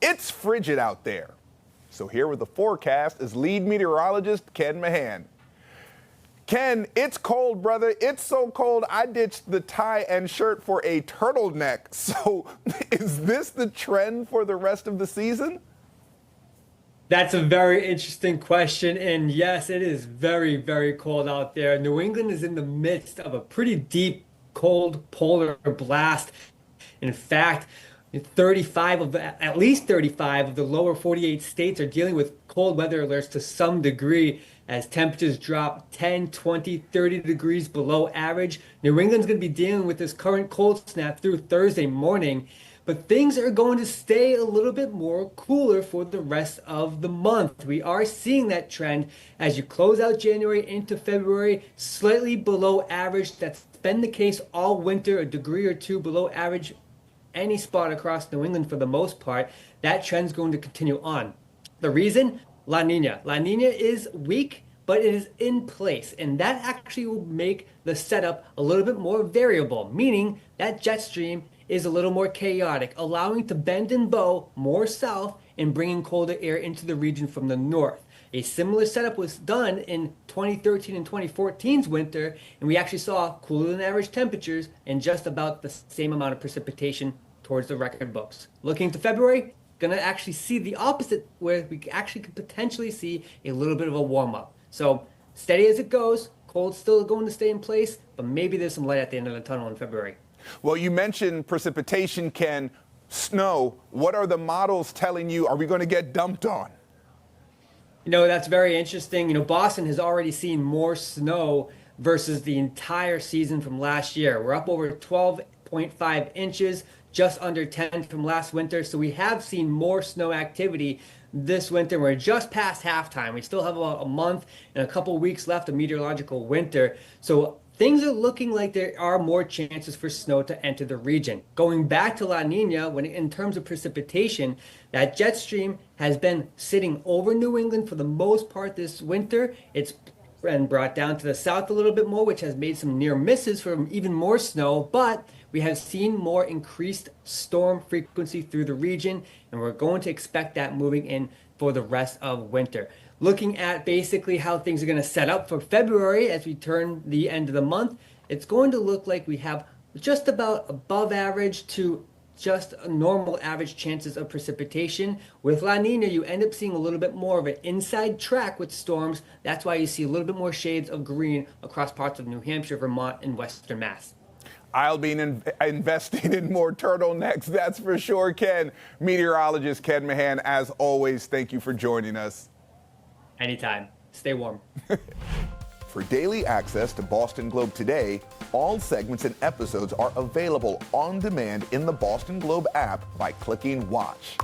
It's frigid out there. So here with the forecast is lead meteorologist Ken Mahan. Ken, it's cold, brother. It's so cold, I ditched the tie and shirt for a turtleneck. So is this the trend for the rest of the season? That's a very interesting question. And yes, it is very, very cold out there. New England is in the midst of a pretty deep, cold polar blast. In fact, at least 35 of the lower 48 states are dealing with cold weather alerts to some degree as temperatures drop 10, 20, 30 degrees below average. New England's going to be dealing with this current cold snap through Thursday morning, but things are going to stay a little bit more cooler for the rest of the month. We are seeing that trend as you close out January into February, slightly below average. That's been the case all winter, a degree or two below average any spot across New England for the most part. That trend's going to continue on. The reason? La Nina. La Nina is weak, but it is in place, and that actually will make the setup a little bit more variable, meaning that jet stream is a little more chaotic, allowing it to bend and bow more south and bringing colder air into the region from the north. A similar setup was done in 2013 and 2014's winter, and we actually saw cooler than average temperatures and just about the same amount of precipitation towards the record books. Looking to February, gonna actually see the opposite, where we actually could potentially see a little bit of a warm-up. So steady as it goes, cold still going to stay in place, but maybe there's some light at the end of the tunnel in February. Well, you mentioned precipitation, Ken. Snow, what are the models telling you? Are we going to get dumped on? That's very interesting. Boston has already seen more snow versus the entire season from last year. We're up over 12.5 inches, just under 10 from last winter. So we have seen more snow activity this winter. We're just past halftime. We still have about a month and a couple weeks left of meteorological winter. So things are looking like there are more chances for snow to enter the region. Going back to La Nina, in terms of precipitation, that jet stream has been sitting over New England for the most part this winter. It's been brought down to the south a little bit more, which has made some near misses for even more snow, but we have seen more increased storm frequency through the region, and we're going to expect that moving in for the rest of winter. Looking at basically how things are going to set up for February as we turn the end of the month, it's going to look like we have just about above average to just a normal average chances of precipitation. With La Nina, you end up seeing a little bit more of an inside track with storms. That's why you see a little bit more shades of green across parts of New Hampshire, Vermont, and Western Mass. I'll be investing in more turtlenecks, that's for sure, Ken. Meteorologist Ken Mahan, as always, thank you for joining us. Anytime. Stay warm. For daily access to Boston Globe Today, all segments and episodes are available on demand in the Boston Globe app by clicking Watch.